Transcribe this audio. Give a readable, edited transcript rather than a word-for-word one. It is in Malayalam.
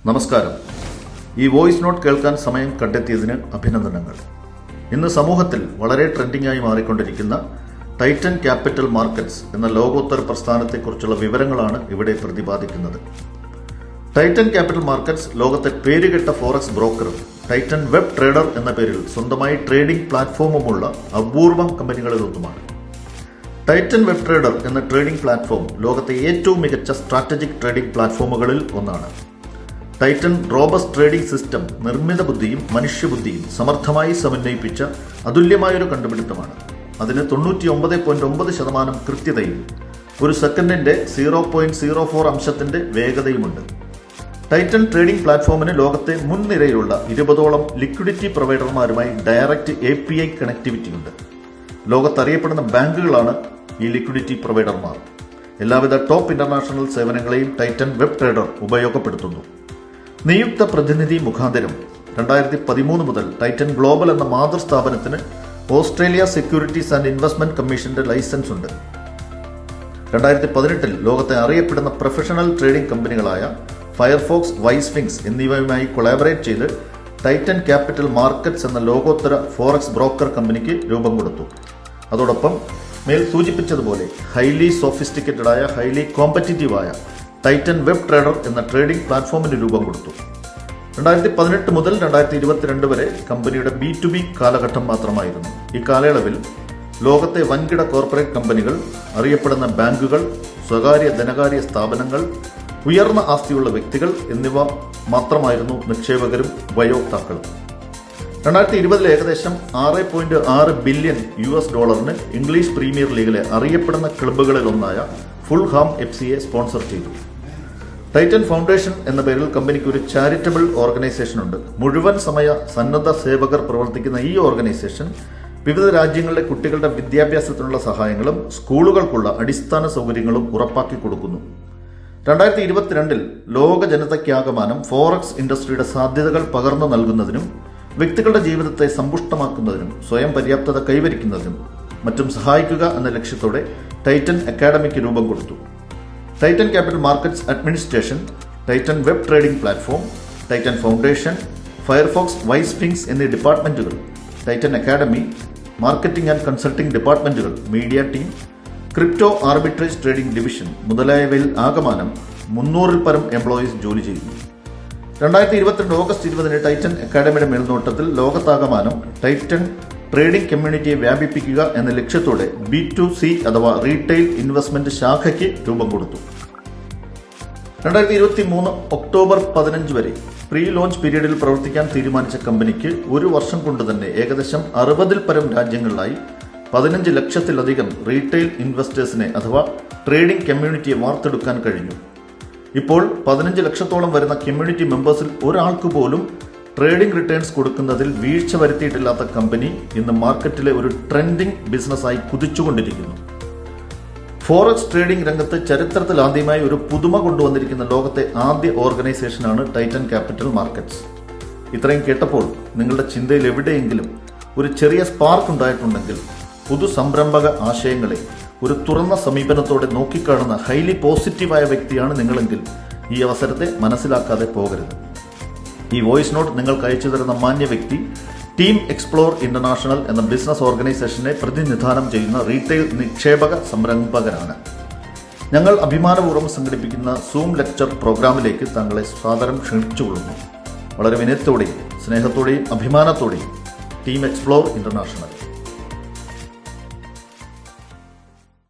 നമസ്കാരം. ഈ വോയിസ് നോട്ട് കേൾക്കാൻ സമയം കണ്ടെത്തിയതിന് അഭിനന്ദനങ്ങൾ. ഇന്ന് സമൂഹത്തിൽ വളരെ ട്രെൻഡിംഗ് ആയി മാറിക്കൊണ്ടിരിക്കുന്ന ടൈറ്റൻ ക്യാപിറ്റൽ മാർക്കറ്റ്സ് എന്ന ലോകോത്തര പ്രസ്ഥാനത്തെക്കുറിച്ചുള്ള വിവരങ്ങളാണ് ഇവിടെ പ്രതിപാദിക്കുന്നത്. ടൈറ്റൻ ക്യാപിറ്റൽ മാർക്കറ്റ്സ് ലോകത്തെ പേരുകെട്ട ഫോറക്സ് ബ്രോക്കറും ടൈറ്റൻ വെബ് ട്രേഡർ എന്ന പേരിൽ സ്വന്തമായി ട്രേഡിംഗ് പ്ലാറ്റ്ഫോമുമുള്ള അപൂർവം കമ്പനികളിലൊന്നുമാണ്. ടൈറ്റൻ വെബ് ട്രേഡർ എന്ന ട്രേഡിംഗ് പ്ലാറ്റ്ഫോം ലോകത്തെ ഏറ്റവും മികച്ച സ്ട്രാറ്റജിക് ട്രേഡിംഗ് പ്ലാറ്റ്ഫോമുകളിൽ ഒന്നാണ്. ടൈറ്റൻ റോബസ്റ്റ് ട്രേഡിംഗ് സിസ്റ്റം നിർമ്മിത ബുദ്ധിയും മനുഷ്യബുദ്ധിയും സമർത്ഥമായി സമന്വയിപ്പിച്ച അതുല്യമായൊരു കണ്ടുപിടുത്തമാണ്. അതിന് 99.9% കൃത്യതയും ഒരു സെക്കൻഡിന്റെ 0.04 അംശത്തിന്റെ വേഗതയുമുണ്ട്. ടൈറ്റൻ ട്രേഡിംഗ് പ്ലാറ്റ്ഫോമിന് ലോകത്തെ മുൻനിരയിലുള്ള 20ഓളം ലിക്വിഡിറ്റി പ്രൊവൈഡർമാരുമായി ഡയറക്റ്റ് API കണക്ടിവിറ്റിയുണ്ട്. ലോകത്തറിയപ്പെടുന്ന ബാങ്കുകളാണ് ഈ ലിക്വിഡിറ്റി പ്രൊവൈഡർമാർ. എല്ലാവിധ ടോപ്പ് ഇന്റർനാഷണൽ സേവനങ്ങളെയും ടൈറ്റൻ വെബ് ട്രേഡർ ഉപയോഗപ്പെടുത്തുന്നു. നിയുക്ത പ്രതിനിധി മുഖാന്തരം 2013 മുതൽ ടൈറ്റൻ ഗ്ലോബൽ എന്ന മാതൃസ്ഥാപനത്തിന് ഓസ്ട്രേലിയ സെക്യൂരിറ്റീസ് ആൻഡ് ഇൻവെസ്റ്റ്മെന്റ് കമ്മീഷന്റെ ലൈസൻസ് ഉണ്ട്. 2018 ലോകത്തെ അറിയപ്പെടുന്ന പ്രൊഫഷണൽ ട്രേഡിംഗ് കമ്പനികളായ ഫയർഫോക്സ്, വൈസ്ഫിങ്സ് എന്നിവയുമായി കൊളാബറേറ്റ് ചെയ്ത് ടൈറ്റൻ ക്യാപിറ്റൽ മാർക്കറ്റ്സ് എന്ന ലോകോത്തര ഫോറക്സ് ബ്രോക്കർ കമ്പനിക്ക് രൂപം കൊടുത്തു. അതോടൊപ്പം മേൽ സൂചിപ്പിച്ചതുപോലെ ഹൈലി സോഫിസ്റ്റിക്കേറ്റഡ് ആയ ഹൈലി കോമ്പറ്റീറ്റീവായ ടൈറ്റൻ വെബ് ട്രേഡർ എന്ന ട്രേഡിംഗ് പ്ലാറ്റ്ഫോമിന് രൂപം കൊടുത്തു. 2018 മുതൽ 2022 വരെ കമ്പനിയുടെ B2B കാലഘട്ടം മാത്രമായിരുന്നു. ഈ കാലയളവിൽ ലോകത്തെ വൻകിട കോർപ്പറേറ്റ് കമ്പനികൾ, അറിയപ്പെടുന്ന ബാങ്കുകൾ, സ്വകാര്യ ധനകാര്യ സ്ഥാപനങ്ങൾ, ഉയർന്ന ആസ്തിയുള്ള വ്യക്തികൾ എന്നിവ മാത്രമായിരുന്നു നിക്ഷേപകരും ഉപയോക്താക്കളും. 2020 ഏകദേശം $6.6 ബില്യൺ ഇംഗ്ലീഷ് പ്രീമിയർ ലീഗിലെ അറിയപ്പെടുന്ന ക്ലബ്ബുകളിൽ ഒന്നായ ഫുൾഹാം FCയെ സ്പോൺസർ ചെയ്തു. ടൈറ്റൻ ഫൗണ്ടേഷൻ എന്ന പേരിൽ കമ്പനിക്ക് ഒരു ചാരിറ്റബിൾ ഓർഗനൈസേഷൻ ഉണ്ട്. മുഴുവൻ സമയ സന്നദ്ധ സേവകർ പ്രവർത്തിക്കുന്ന ഈ ഓർഗനൈസേഷൻ വിവിധ രാജ്യങ്ങളിലെ കുട്ടികളുടെ വിദ്യാഭ്യാസത്തിനുള്ള സഹായങ്ങളും സ്കൂളുകൾക്കുള്ള അടിസ്ഥാന സൗകര്യങ്ങളും ഉറപ്പാക്കി കൊടുക്കുന്നു. 2022 ലോക ജനതയ്ക്കാകമാനം ഫോറക്സ് ഇൻഡസ്ട്രിയുടെ സാധ്യതകൾ പകർന്നു നൽകുന്നതിനും വ്യക്തികളുടെ ജീവിതത്തെ സമ്പുഷ്ടമാക്കുന്നതിനും സ്വയം പര്യാപ്തത കൈവരിക്കുന്നതിനും മറ്റും സഹായിക്കുക എന്ന ലക്ഷ്യത്തോടെ ടൈറ്റൻ അക്കാഡമിക്ക് രൂപം കൊടുത്തു. Titan capital markets administration, Titan web trading platform, Titan foundation, Firefox, വൈസ്ഫിങ്സ് എന്നീ ഡിപ്പാർട്ട്മെന്റുകൾ, Titan academy, marketing and consulting ഡിപ്പാർട്ട്മെന്റുകൾ, media team, crypto arbitrage trading division മുതലായവയിൽ ആകമാനം 300-ൽ പരം എംപ്ലോയീസ് ജോലി ചെയ്യുന്നു. 2022 ഓഗസ്റ്റ് 20 ടൈറ്റൻ അക്കാഡമിയുടെ മേൽനോട്ടത്തിൽ ലോകത്താകമാനം ടൈറ്റൻ ട്രേഡിംഗ് കമ്മ്യൂണിറ്റിയെ വ്യാപിപ്പിക്കുക എന്ന ലക്ഷ്യത്തോടെ B2C അഥവാ റീറ്റെയിൽ ഇൻവെസ്റ്റ്മെന്റ് ശാഖയ്ക്ക് രൂപം കൊടുത്തു. 2023 ഒക്ടോബർ 15 വരെ പ്രീ ലോഞ്ച് പീരീഡിൽ പ്രവർത്തിക്കാൻ തീരുമാനിച്ച കമ്പനിക്ക് ഒരു വർഷം കൊണ്ട് തന്നെ ഏകദേശം 60-ൽ പരം രാജ്യങ്ങളിലായി 15 ലക്ഷത്തിലധികം റീറ്റെയിൽ ഇൻവെസ്റ്റേഴ്സിനെ അഥവാ ട്രേഡിംഗ് കമ്മ്യൂണിറ്റിയെ വാർത്തെടുക്കാൻ കഴിഞ്ഞു. ഇപ്പോൾ 15 ലക്ഷത്തോളം വരുന്ന കമ്മ്യൂണിറ്റി മെമ്പേഴ്സിൽ ഒരാൾക്ക് പോലും ട്രേഡിംഗ് റിട്ടേൺസ് കൊടുക്കുന്നതിൽ വീഴ്ച വരുത്തിയിട്ടില്ലാത്ത കമ്പനി ഇന്ന് മാർക്കറ്റിലെ ഒരു ട്രെൻഡിംഗ് ബിസിനസ്സായി കുതിച്ചുകൊണ്ടിരിക്കുന്നു. ഫോറക്സ് ട്രേഡിംഗ് രംഗത്ത് ചരിത്രത്തിൽ ആദ്യമായി ഒരു പുതുമ കൊണ്ടുവന്നിരിക്കുന്ന ലോകത്തെ ആദ്യ ഓർഗനൈസേഷനാണ് ടൈറ്റൻ ക്യാപിറ്റൽ മാർക്കറ്റ്സ്. ഇത്രയും കേട്ടപ്പോൾ നിങ്ങളുടെ ചിന്തയിൽ എവിടെയെങ്കിലും ഒരു ചെറിയ സ്പാർക്ക് ഉണ്ടായിട്ടുണ്ടെങ്കിൽ പുതു സംരംഭക ആശയങ്ങളെ ഒരു തുറന്ന സമീപനത്തോടെ നോക്കിക്കാണുന്ന ഹൈലി പോസിറ്റീവായ വ്യക്തിയാണ് നിങ്ങളെങ്കിൽ ഈ അവസരത്തെ മനസ്സിലാക്കാതെ പോകരുത്. ഈ വോയിസ് നോട്ട് നിങ്ങൾക്ക് അയച്ചു തരുന്ന മാന്യ വ്യക്തി ടീം എക്സ്പ്ലോർ ഇന്റർനാഷണൽ എന്ന ബിസിനസ് ഓർഗനൈസേഷനെ പ്രതിനിധാനം ചെയ്യുന്ന റീറ്റെയിൽ നിക്ഷേപക സംരംഭകനാണ്. ഞങ്ങൾ അഭിമാനപൂർവ്വം സംഘടിപ്പിക്കുന്ന സൂം ലെക്ചർ പ്രോഗ്രാമിലേക്ക് താങ്കളെ സാദരം ക്ഷണിച്ചുകൊള്ളുന്നു. വളരെ വിനയത്തോടെയും സ്നേഹത്തോടെയും അഭിമാനത്തോടെയും ടീം എക്സ്പ്ലോർ ഇന്റർനാഷണൽ.